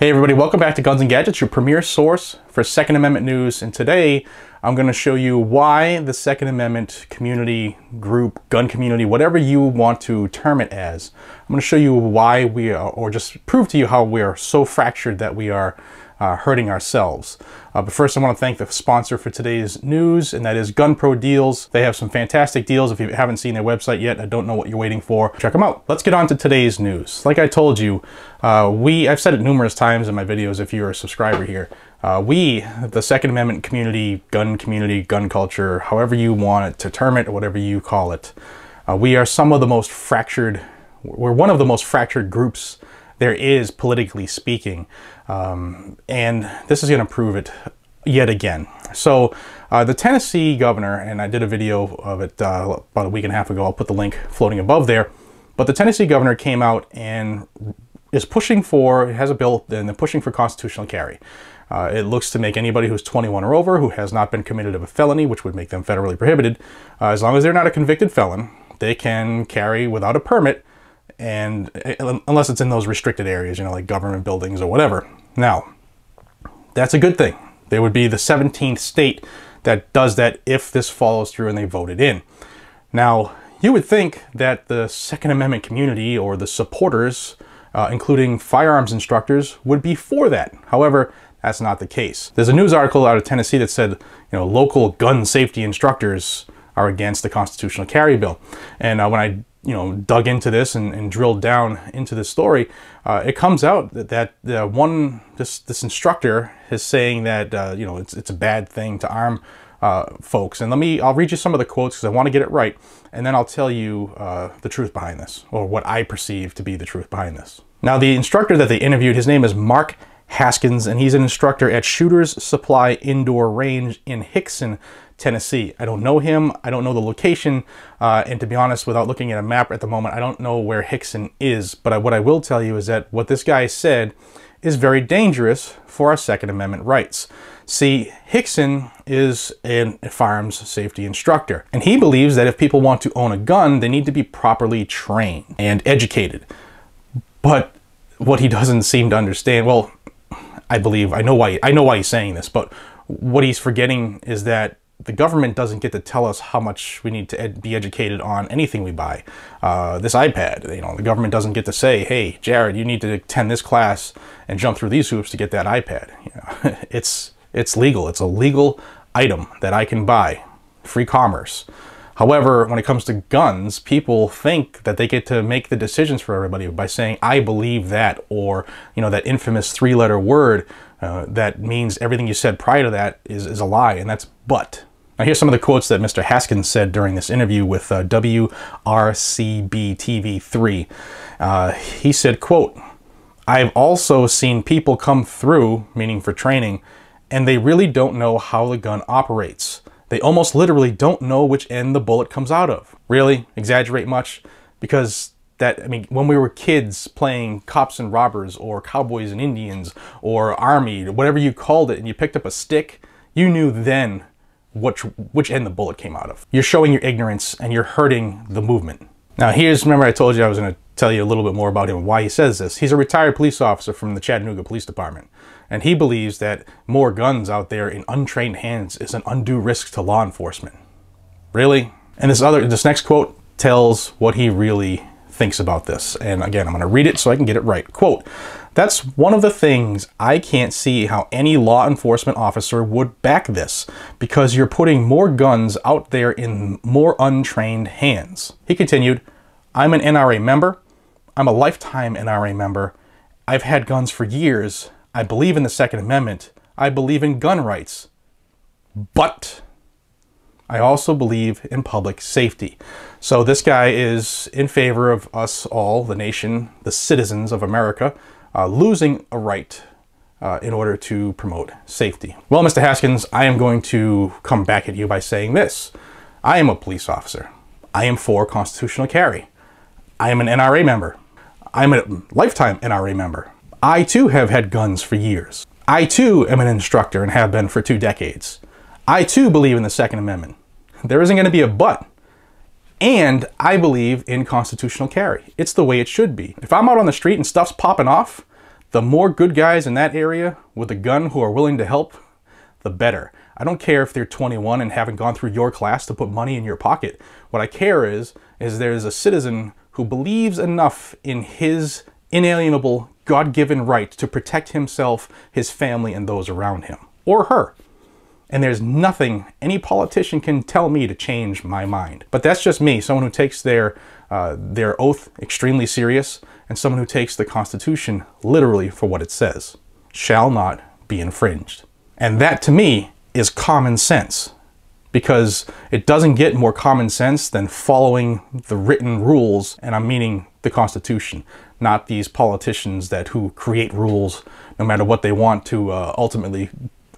Hey everybody, welcome back to Guns and Gadgets, your premier source for Second Amendment news. And today I'm going to show you why the Second Amendment community, group, gun community, whatever you want to term it as, I'm going to show you why we are, or just prove to you how we are so fractured that we are hurting ourselves. But first I want to thank the sponsor for today's news, and that is GunPro Deals. They have some fantastic deals. If you haven't seen their website yet, I don't know what you're waiting for. Check them out. Let's get on to today's news. Like I told you, I've said it numerous times in my videos if you're a subscriber here, the Second Amendment community, gun culture, however you want it to term it or whatever you call it, we are some of the most fractured, we're one of the most fractured groups there is, politically speaking. And this is going to prove it yet again. So the Tennessee governor, and I did a video of it about a week and a half ago, I'll put the link floating above there, but the Tennessee governor came out and is pushing for, has a bill, and they're pushing for constitutional carry. It looks to make anybody who's 21 or over, who has not been committed of a felony, which would make them federally prohibited, as long as they're not a convicted felon, they can carry without a permit, and unless it's in those restricted areas, you know, like government buildings or whatever. Now, that's a good thing. They would be the 17th state that does that if this follows through and they vote it in. Now, you would think that the Second Amendment community, or the supporters, including firearms instructors, would be for that. However, that's not the case. There's a news article out of Tennessee that said, you know, local gun safety instructors are against the constitutional carry bill. And when I dug into this and drilled down into this story, it comes out that this instructor is saying that it's a bad thing to arm folks. And I'll read you some of the quotes because I want to get it right, and then I'll tell you the truth behind this, or what I perceive to be the truth behind this. Now, the instructor that they interviewed, his name is Mark Haskins, and he's an instructor at Shooters Supply Indoor Range in Hickson, Tennessee. I don't know him, I don't know the location, and to be honest, without looking at a map at the moment, I don't know where Hickson is, but what I will tell you is that what this guy said is very dangerous for our Second Amendment rights. See, Hickson is a firearms safety instructor, and he believes that if people want to own a gun, they need to be properly trained and educated. But what he doesn't seem to understand, well, I know why he's saying this, but what he's forgetting is that the government doesn't get to tell us how much we need to be educated on anything we buy. This iPad, the government doesn't get to say, hey, Jared, you need to attend this class and jump through these hoops to get that iPad. It's legal. It's a legal item that I can buy. Free commerce. However, when it comes to guns, people think that they get to make the decisions for everybody by saying, I believe that, or, that infamous three-letter word that means everything you said prior to that is a lie, and that's but. Now, here's some of the quotes that Mr. Haskins said during this interview with WRCB-TV3. He said, quote, I've also seen people come through, meaning for training, and they really don't know how the gun operates. They almost literally don't know which end the bullet comes out of. Really? Exaggerate much? Because when we were kids playing cops and robbers, or cowboys and Indians, or army, whatever you called it, and you picked up a stick, you knew then which end the bullet came out of. You're showing your ignorance and you're hurting the movement. Now remember I told you I was going to tell you a little bit more about him and why he says this. He's a retired police officer from the Chattanooga Police Department, and he believes that more guns out there in untrained hands is an undue risk to law enforcement. Really? And this next quote tells what he really thinks about this. And again, I'm going to read it so I can get it right. Quote, that's one of the things I can't see how any law enforcement officer would back this, because you're putting more guns out there in more untrained hands. He continued, I'm an NRA member. I'm a lifetime NRA member. I've had guns for years. I believe in the Second Amendment. I believe in gun rights. But I also believe in public safety. So this guy is in favor of us all, the nation, the citizens of America, losing a right in order to promote safety. Well, Mr. Haskins, I am going to come back at you by saying this. I am a police officer. I am for constitutional carry. I am an NRA member. I'm a lifetime NRA member. I too have had guns for years. I too am an instructor and have been for 2 decades. I too believe in the Second Amendment. There isn't going to be a but. And I believe in constitutional carry. It's the way it should be. If I'm out on the street and stuff's popping off, The more good guys in that area with a gun who are willing to help, the better. I don't care if they're 21 and haven't gone through your class to put money in your pocket. What I care is there's a citizen who believes enough in his inalienable, God-given right to protect himself, his family, and those around him. Or her. And there's nothing any politician can tell me to change my mind. But that's just me, someone who takes their oath extremely serious, and someone who takes the Constitution literally for what it says. Shall not be infringed. And that, to me, is common sense. Because it doesn't get more common sense than following the written rules, and I'm meaning the Constitution, not these politicians who create rules no matter what they want to ultimately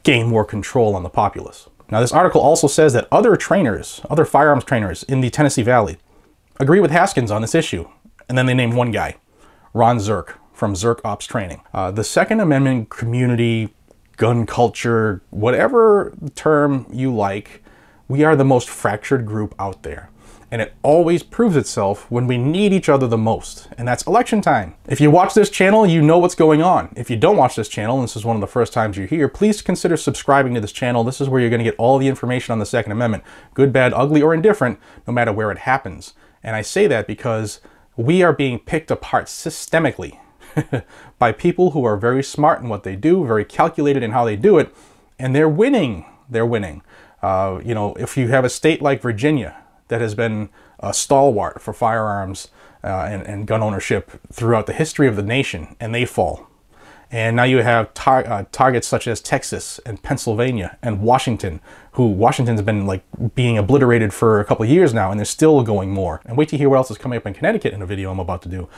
gain more control on the populace. Now, this article also says that other firearms trainers in the Tennessee Valley agree with Haskins on this issue. And then they name one guy, Ron Zirk from Zirk Ops Training. The Second Amendment community, gun culture, whatever term you like, we are the most fractured group out there. And it always proves itself when we need each other the most, and that's election time. If you watch this channel, you know what's going on. If you don't watch this channel, and this is one of the first times you're here, please consider subscribing to this channel. This is where you're going to get all the information on the Second Amendment, good, bad, ugly, or indifferent, no matter where it happens. And I say that because we are being picked apart systemically by people who are very smart in what they do, very calculated in how they do it, and they're winning. They're winning. You know, if you have a state like Virginia that has been a stalwart for firearms and gun ownership throughout the history of the nation, and they fall. And now you have targets such as Texas and Pennsylvania and Washington, Washington's been like being obliterated for a couple of years now, and they're still going more. And wait to hear what else is coming up in Connecticut in a video I'm about to do.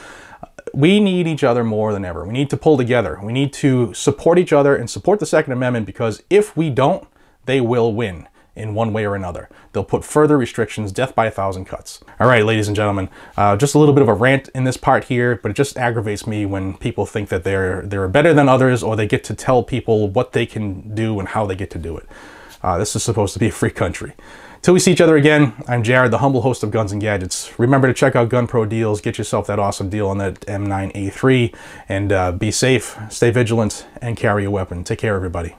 We need each other more than ever. We need to pull together. We need to support each other and support the Second Amendment, because if we don't, they will win in one way or another. They'll put further restrictions, death by 1,000 cuts. All right, ladies and gentlemen, just a little bit of a rant in this part here, but it just aggravates me when people think that they're better than others, or they get to tell people what they can do and how they get to do it. This is supposed to be a free country. Till we see each other again, I'm Jared, the humble host of Guns and Gadgets. Remember to check out Gun Pro Deals, get yourself that awesome deal on that M9A3, and be safe, stay vigilant, and carry a weapon. Take care, everybody.